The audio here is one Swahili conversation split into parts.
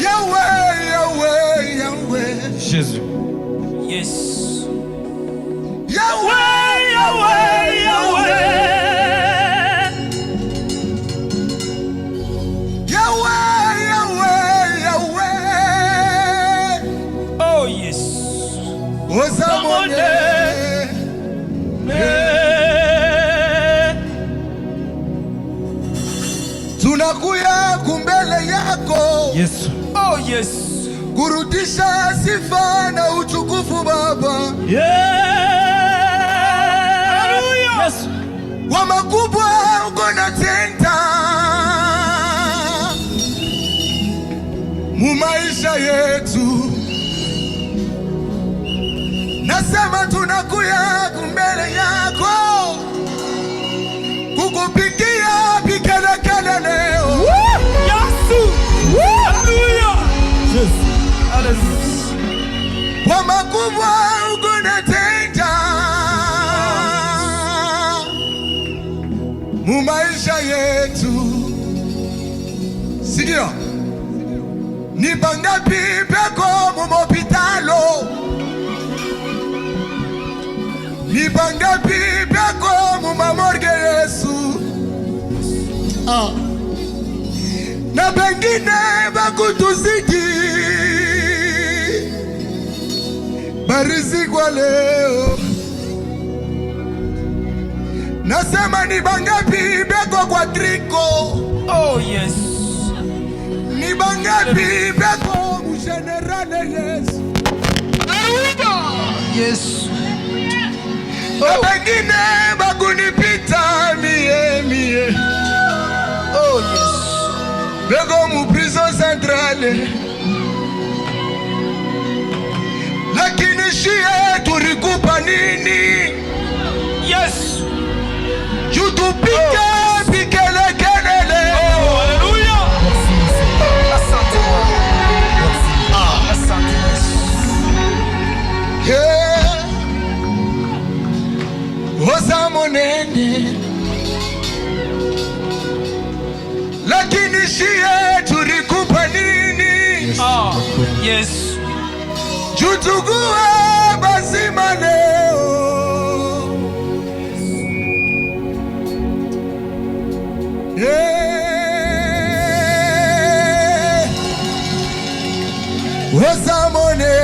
Yahweh, Yahweh, Yahweh. Jésus. Yes. Yahweh, Yahweh, Yahweh. Yahweh, Yahweh, Yahweh. Oh yes. Ozamone. Tunakuya kumbele yako. Yes. Oh yes. Kurudisha sifa na utukufu Baba. Hallelujah. Yes. Wa makubwa uko na tenda mu maisha yetu. Nasema tunakuya kumbele yako kukupigia vigelegele leo. Yesu. Hallelujah. Yes. Kwa makubwa ukunatenda mu maisha yetu. Sikia, ni bangapi peko mu mopitalo, ni bangapi peko mu mamorge Yesu, na bengine bakutuzidi barizi kwa leo. Nasema ni bangapi beko kwa triko. Oh yes. Ni bangapi beko mu generale Yesu. Yes. Na bengine bakunipita mie. Oh yes. Beko mu prison centrale. Lakini shie tulikupa nini? Yes. Jutupike vigelegele leo. Oh, hallelujah. Asante Bwana. Asante Yesu. Yeah. Oza monene. Lakini shie tulikupa nini? Yes. Jutugue bazima leo. Yeah. Osamone.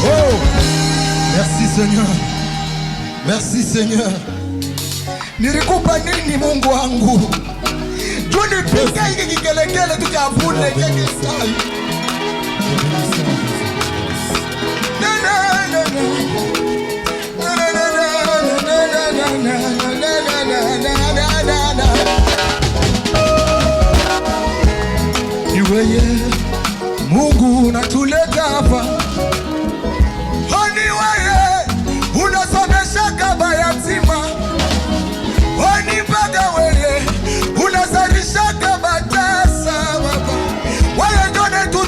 Oh, merci Seigneur. Merci Seigneur. Nilikupa nini Mungu wangu? Juni pika hiki kigelegele tukavune keke sai. Niweye Mungu unatuleta hapa. Niweye unasomesha kaba yatima. Mpaka weye unazalisha kaba tasa Baba. Weye ndone tu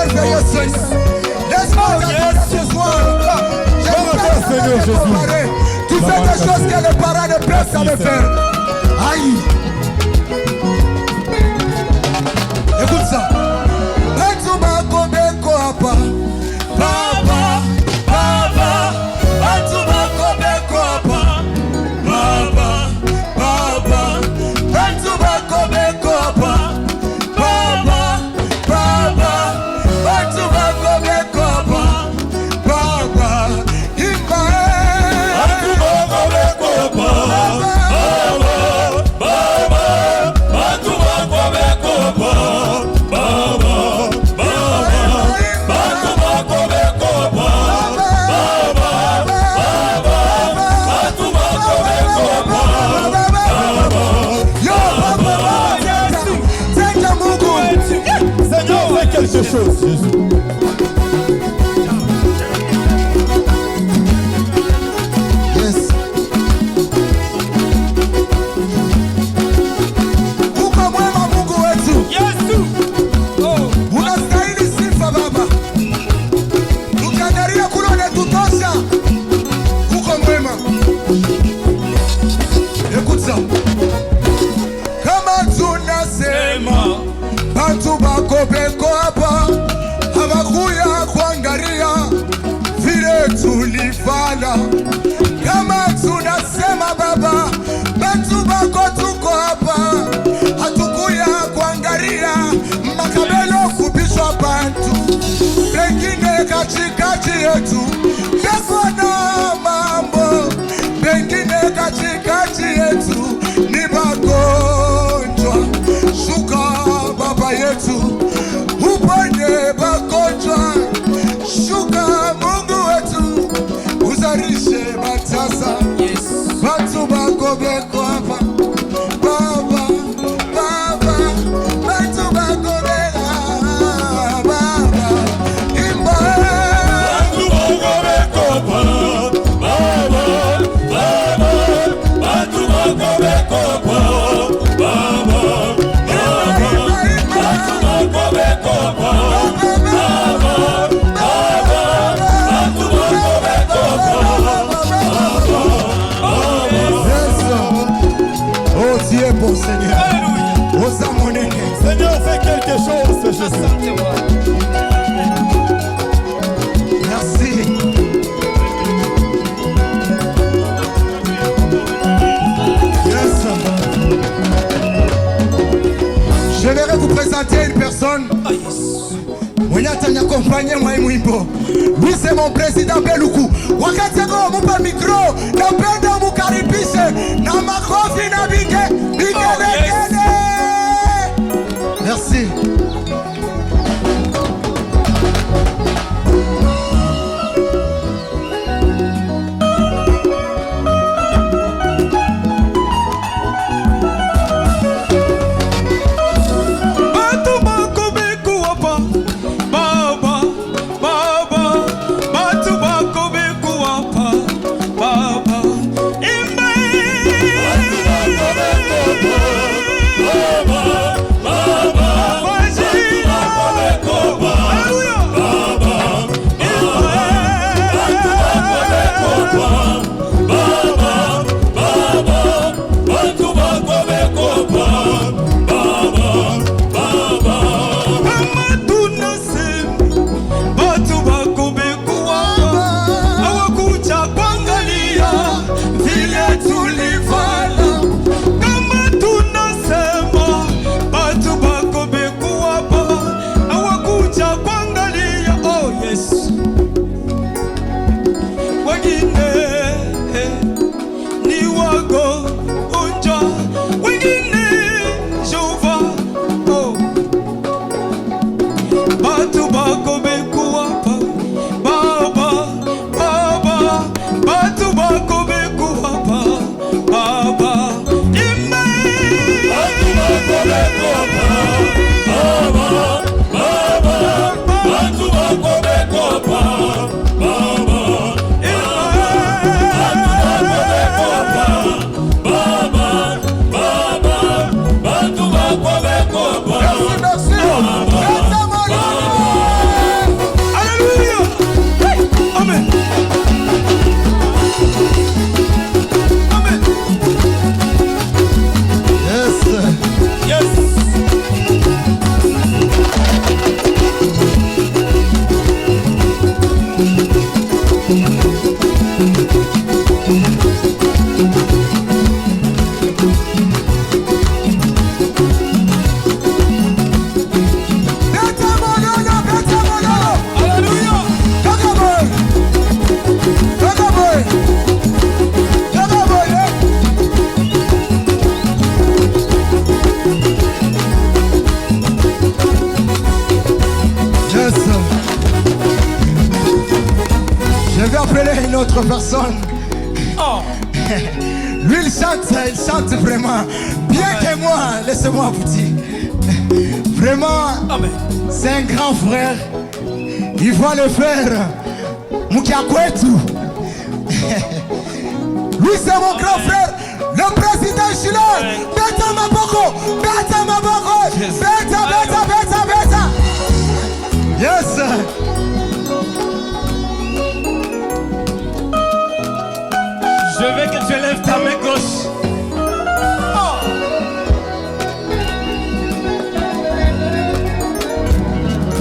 merveilleux Seigneur. Laisse-moi t'adorer ce soir. Seigneur Jésus. Tu fais des choses que les parents ne peuvent pas faire. Aïe. Écoute ça. Quelque chose, Jésus. Yes. Uko mwema Mungu wetu. Yesu. Oh. Unastahili sifa Baba. Tukiangalia kule unatutosha. Uko mwema. Écoute ça. Kama tunasema bantu bako beko hapa hawakuya kuangalia vile tulifanya. Kama tunasema Baba bantu bako tuko hapa hatukuya kuangalia makabelo kubishwa bantu pengine katikati yetu beko na mambo pengine katikati yetu ni magonjwa. Shuka Baba yetu uponye magonjwa. Shuka Mungu wetu uzarishe matasa. Yes. Watu bako beko hapa Baba, Baba, watu bako beko Baba, imba Watu wako beko Baba, Baba, watu wako beko Baba. Bon Seigneur, osa monene. Seigneur, fais quelque chose, Jésus. Merci. Yes. J'aimerais vous présenter une personne. Mwenye ataniaccompagner mwa mwimbo. Lui c'est mon président Beluku. Wakati yako mupa mikro, napenda mukaribishe na makofi na vigelegele. Merci. autre personne. Oh. Lui, il chante vraiment bien que moi. Laissez-moi vous dire. Vraiment, c'est un grand frère. Il va le faire. Mukiakwetu. Lui, c'est mon grand frère. Le président Chilon. Beta Maboko. Beta Maboko. Beta. Yes. Je veux que tu lèves ta main gauche. Oh.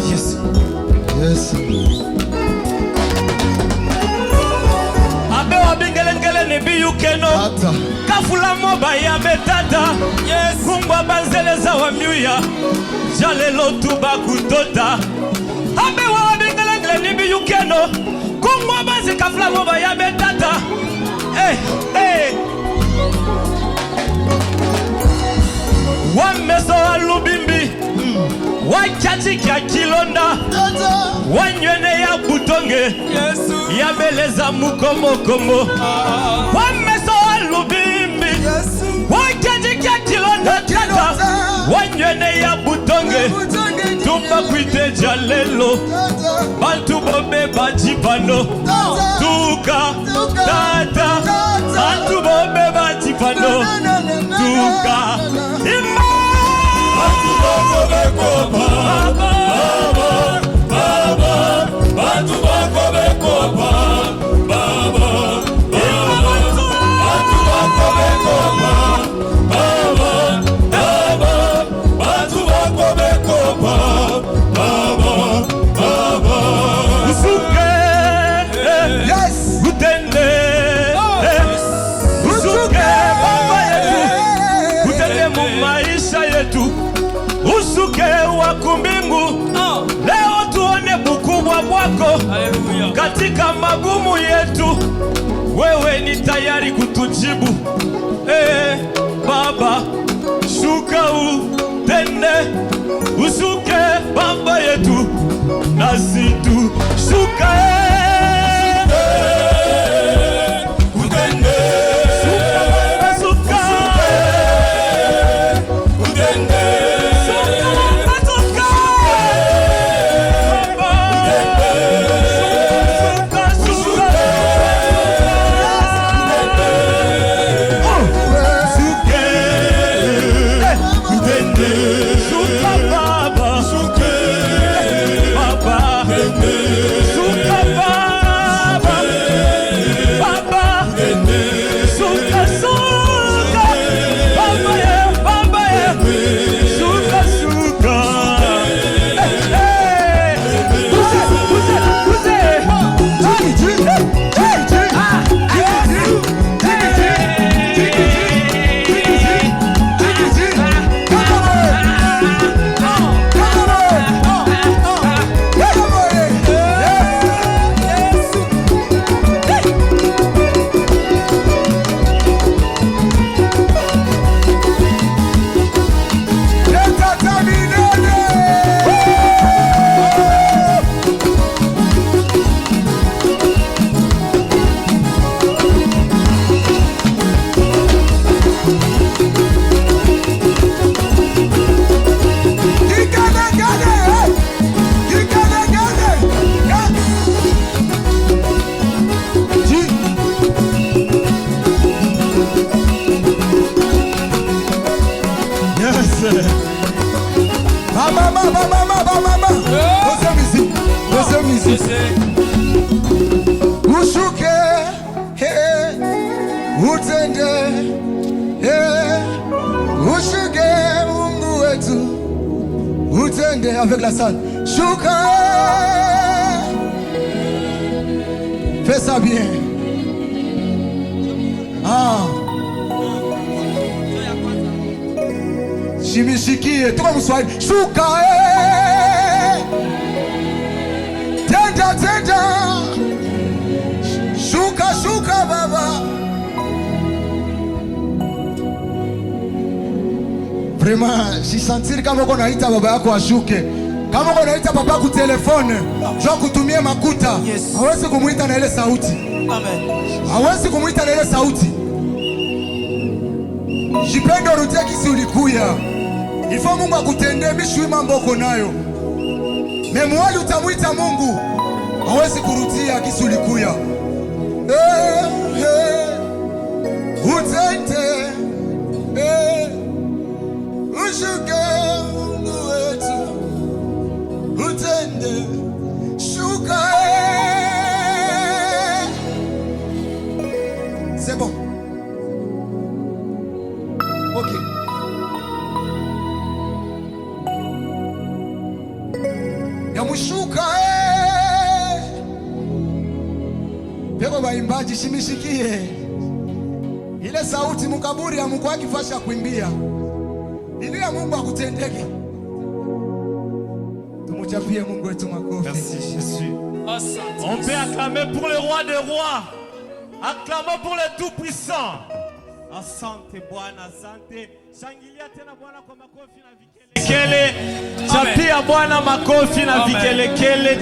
Yes. Yes. Abe wa bingelengele ne biyukeno. Ata. Kafula moba ya betata. Yes. Kumbwa banzeleza wa miuya. Jalelo tuba kutota. Abe wa bingelengele ne biyukeno. Kumbwa banze kafula moba ya betata. Hey. Wameso wa lubimbi. Wachachi kia kilonda. Wanywene ya butonge. Yesu. Ya beleza mukomo. Wameso wa lubimbi. Yesu. Wachachi kia kilonda. Wanywene ya butonge. Tumba kuite jalelo. Bantu bobe bajipano. Tuka tata. Bantu bobe bajipano. Tuka ima. Bantu bobe kopa. Baba. Bantu bobe kopa. Baba. Bantu bobe kopa. Baba. Bantu bobe kopa. Yes. Utende usuke baba yetu, utende mu maisha yetu, usuke wa kumbingu. Leo tuone bukubwa bwako katika magumu yetu. Wewe ni tayari kutujibu. Baba, shuka utende, usuke baba yetu, nasi tu shuka. Ushuke, utende, ushuke Mungu wetu, utende avec la salle. Shuka, fais ça bien. Shimishikie, tuko Mswahili. Shuka, tenda. Shuka baba. Vraiment, si sentir kama uko naita baba yako ashuke. Kama unaita papa ku telefone, njoo kutumie makuta. Hawezi kumuita na ile sauti. Amen. Hawezi kumuita na ile sauti. Jipendo rudia kisi ulikuya. Ifo Mungu akutendee mishui mambo uko nayo. Memwali utamuita Mungu. Hawezi kurudia kisi ulikuya. Utende. Ushuke Mungu wetu. Utende. Shuka. C'est bon. Ok. Yamushuka Peko baimbaji shimishikie ile sauti mukaburi ya Mungu akifasha kuimbia. Ilia Mungu akutendeke. Tumuchapie Mungu wetu makofi. Merci Jésus. On peut acclamer pour le roi des rois. Acclamons pour le tout-puissant. Asante Bwana, asante. Shangilia tena Bwana kwa makofi na vigelegele. Chapia Bwana makofi na vigelegele.